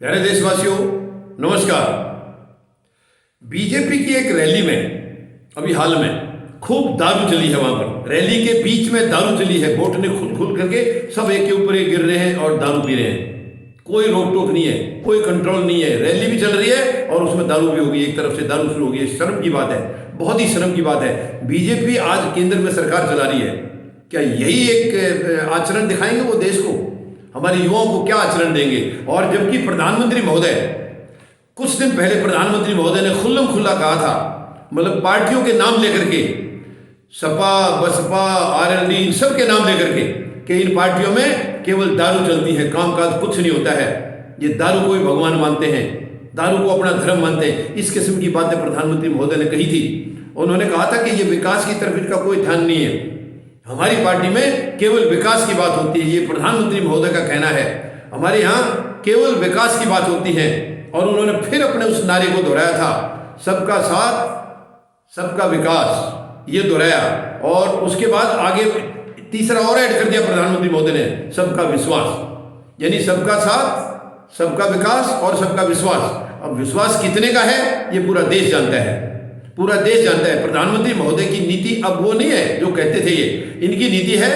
प्यारे देशवासियों, नमस्कार। बीजेपी की एक रैली में अभी हाल में खूब दारू चली है। वहां पर रैली के बीच में दारू चली है। वोट ने खुल करके सब एक के ऊपर एक गिर रहे हैं और दारू पी रहे हैं। कोई रोक टोक नहीं है, कोई कंट्रोल नहीं है। रैली भी चल रही है और उसमें दारू भी होगी। एक तरफ से दारू शुरू होगी। शर्म की बात है, बहुत ही शर्म की बात है। बीजेपी आज केंद्र में सरकार चला रही है। क्या यही एक आचरण दिखाएंगे वो देश को? हमारे युवाओं को क्या आचरण देंगे? और जबकि प्रधानमंत्री महोदय कुछ दिन पहले प्रधानमंत्री महोदय ने खुल्लम खुल्ला कहा था, मतलब पार्टियों के नाम लेकर के, सपा, बसपा, आरएलडी, सबके नाम लेकर के, कि इन पार्टियों में केवल दारू चलती है, कामकाज कुछ नहीं होता है। ये दारू को ही भगवान मानते हैं, दारू को अपना धर्म मानते हैं। इस किस्म की बातें प्रधानमंत्री महोदय ने कही थी। उन्होंने कहा था कि ये विकास की तरफ इनका कोई ध्यान नहीं है। हमारी पार्टी में केवल विकास की बात होती है, ये प्रधानमंत्री महोदय का कहना है। हमारे यहाँ केवल विकास की बात होती है। और उन्होंने फिर अपने उस नारे को दोहराया था, सबका साथ सबका विकास, ये दोहराया। और उसके बाद आगे तीसरा और ऐड कर दिया प्रधानमंत्री महोदय ने, सबका विश्वास। यानी सबका साथ सबका विकास और सबका विश्वास। अब विश्वास कितने का है ये पूरा देश जानता है, पूरा देश जानता है। प्रधानमंत्री महोदय की नीति अब वो नहीं है जो कहते थे ये। इनकी नीति है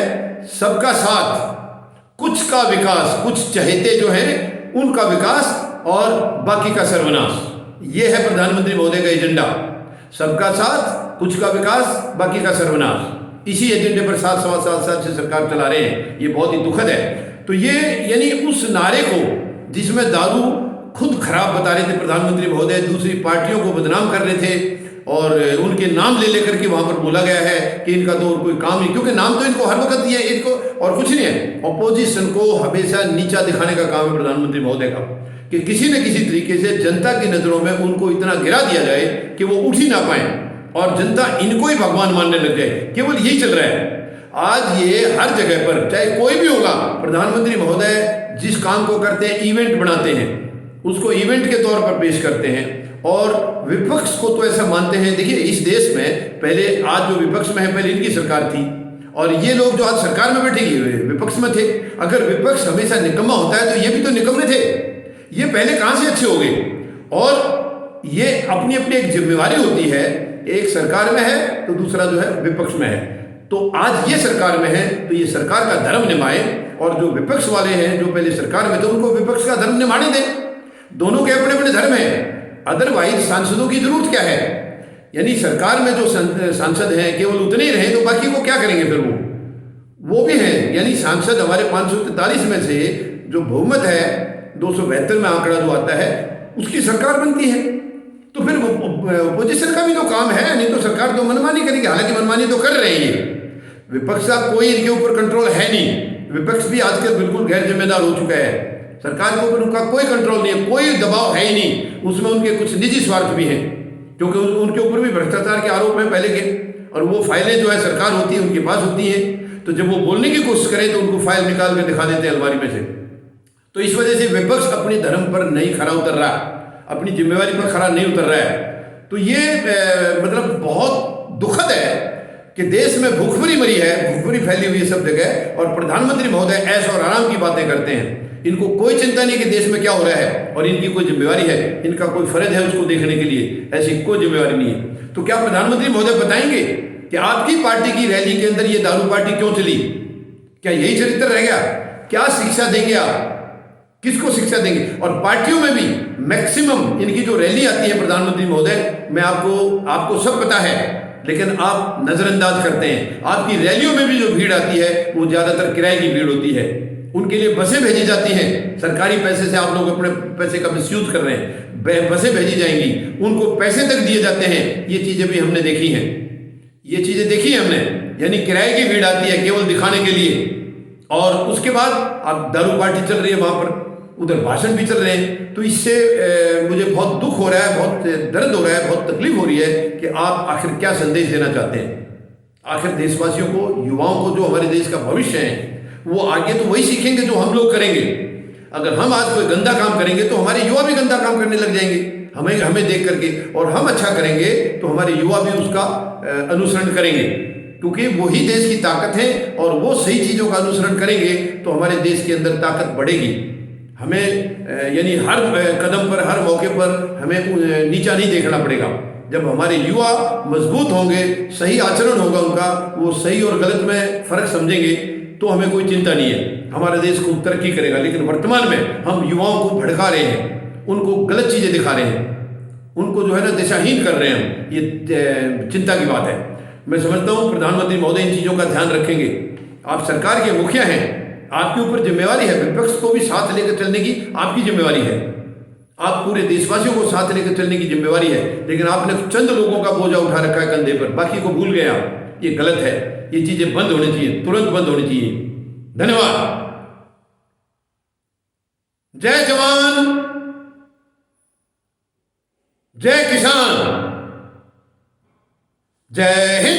सबका साथ, कुछ का विकास, कुछ चहेते जो हैं उनका विकास और बाकी का सर्वनाश। ये है प्रधानमंत्री महोदय का एजेंडा, सबका साथ, कुछ का विकास, बाकी का सर्वनाश। इसी एजेंडे पर 7 साल से सरकार चला रहे हैं। ये बहुत ही दुखद है। तो ये यानी उस नारे को, जिसमें दारू खुद खराब बता रहे थे प्रधानमंत्री महोदय, दूसरी पार्टियों को बदनाम कर रहे थे और उनके नाम ले लेकर के वहां पर बोला गया है कि इनका तो और कोई काम नहीं, क्योंकि नाम तो इनको हर वक्त दिया है, इनको और कुछ नहीं है। ऑपोजिशन को हमेशा नीचा दिखाने का काम है प्रधानमंत्री महोदय का, कि किसी न किसी तरीके से जनता की नजरों में उनको इतना गिरा दिया जाए कि वो उठ ही ना पाए और जनता इनको ही भगवान मानने लग जाए। केवल यही चल रहा है आज। ये हर जगह पर, चाहे कोई भी होगा, प्रधानमंत्री महोदय जिस काम को करते हैं, इवेंट बनाते हैं, उसको इवेंट के तौर पर पेश करते हैं। और विपक्ष को तो ऐसा मानते हैं। देखिए, इस देश में पहले, आज जो विपक्ष में है, पहले इनकी सरकार थी और ये लोग जो आज सरकार में बैठे ये विपक्ष में थे। अगर विपक्ष हमेशा निकम्मा होता है तो ये भी तो निकम्मे थे। ये पहले कहां से अच्छे हो गए? और ये अपनी अपनी एक जिम्मेवारी होती है, एक सरकार में है तो दूसरा जो है विपक्ष में है। तो आज ये सरकार में है तो ये सरकार का धर्म निभाए, और जो विपक्ष वाले हैं जो पहले सरकार में थे उनको विपक्ष का धर्म निभाने दें। दोनों के अपने अपने धर्म हैं। अदरवाइज सांसदों की जरूरत क्या है? यानी सरकार में जो सांसद हैं केवल उतने ही रहे तो बाकी को क्या करेंगे? फिर वो भी हैं। यानी सांसद हमारे 543 में से जो बहुमत है, 272 में आंकड़ा जो आता है, उसकी सरकार बनती है। तो फिर अपोजिशन का भी तो काम है, नहीं तो सरकार तो मनमानी करेगी। हालांकि मनमानी तो कर रहे हैं विपक्ष का, कोई इनके ऊपर कंट्रोल है नहीं। विपक्ष भी आजकल बिल्कुल गैर जिम्मेदार हो चुका है। सरकार के ऊपर उनका कोई कंट्रोल नहीं है, कोई दबाव है ही नहीं। उसमें उनके कुछ निजी स्वार्थ भी हैं, क्योंकि उनके ऊपर भी भ्रष्टाचार के आरोप हैं पहले के, और वो फाइलें जो है सरकार होती है उनके पास होती हैं। तो जब वो बोलने की कोशिश करें तो उनको फाइल निकाल कर दिखा देते हैं अलमारी में से। तो इस वजह से विपक्ष अपने धर्म पर नहीं खरा उतर रहा, अपनी जिम्मेवारी पर खरा नहीं उतर रहा है। तो ये मतलब बहुत दुखद है कि देश में भूखमरी मरी है, भूखमरी फैली हुई है सब जगह, और प्रधानमंत्री महोदय ऐश और आराम की बातें करते हैं। इनको कोई चिंता नहीं कि देश में क्या हो रहा है, और इनकी कोई जिम्मेवारी है, इनका कोई फर्ज है उसको देखने के लिए। ऐसी कोई जिम्मेवारी नहीं है। तो क्या प्रधानमंत्री महोदय बताएंगे कि आपकी पार्टी की रैली के अंदर ये दारू पार्टी क्यों चली? क्या यही चरित्र रह गया? क्या शिक्षा देंगे आप? किसको शिक्षा देंगे? और पार्टियों में भी मैक्सिमम इनकी जो रैली आती है प्रधानमंत्री महोदय, मैं आपको सब पता है, लेकिन आप नजरअंदाज करते हैं। आपकी रैलियों में भी जो भीड़ आती है वो ज्यादातर किराए की भीड़ होती है। उनके लिए बसें भेजी जाती हैं, सरकारी पैसे से आप लोग अपने पैसे का मिसयूज कर रहे हैं। बसें भेजी जाएंगी, उनको पैसे तक दिए जाते हैं। ये चीजें भी हमने देखी हैं, ये चीजें देखी हैं हमने। यानी किराए की भीड़ आती है केवल दिखाने के लिए, और उसके बाद अब दारू पार्टी चल रही है वहां पर, उधर भाषण भी चल रहे हैं। तो इससे मुझे बहुत दुख हो रहा है, बहुत दर्द हो रहा है, बहुत तकलीफ हो रही है कि आप आखिर क्या संदेश देना चाहते हैं। आखिर देशवासियों को, युवाओं को, जो हमारे देश का भविष्य है, वो आगे तो वही सीखेंगे जो हम लोग करेंगे। अगर हम आज कोई गंदा काम करेंगे तो हमारे युवा भी गंदा काम करने लग जाएंगे हमें देख करके, और हम अच्छा करेंगे तो हमारे युवा भी उसका अनुसरण करेंगे, क्योंकि वही देश की ताकत है। और वो सही चीजों का अनुसरण करेंगे तो हमारे देश के अंदर ताकत बढ़ेगी। हमें यानी हर कदम पर, हर मौके पर हमें नीचा नहीं देखना पड़ेगा। जब हमारे युवा मजबूत होंगे, सही आचरण होगा उनका, वो सही और गलत में फर्क समझेंगे, तो हमें कोई चिंता नहीं है, हमारा देश खूब तरक्की करेगा। लेकिन वर्तमान में हम युवाओं को भड़का रहे हैं, उनको गलत चीज़ें दिखा रहे हैं, उनको जो है ना दिशाहीन कर रहे हैं, ये चिंता की बात है। मैं समझता हूँ प्रधानमंत्री महोदय इन चीज़ों का ध्यान रखेंगे। आप सरकार के मुखिया हैं, आपके ऊपर जिम्मेवारी है, विपक्ष को भी साथ लेकर चलने की आपकी जिम्मेवारी है, आप पूरे देशवासियों को साथ लेकर चलने की जिम्मेवारी है। लेकिन आपने चंद लोगों का बोझा उठा रखा है कंधे पर, बाकी को भूल गए आप। ये गलत है, ये चीज़ें बंद होनी चाहिए, तुरंत बंद होनी चाहिए। धन्यवाद। जय जवान, जय किसान, जय हिंद।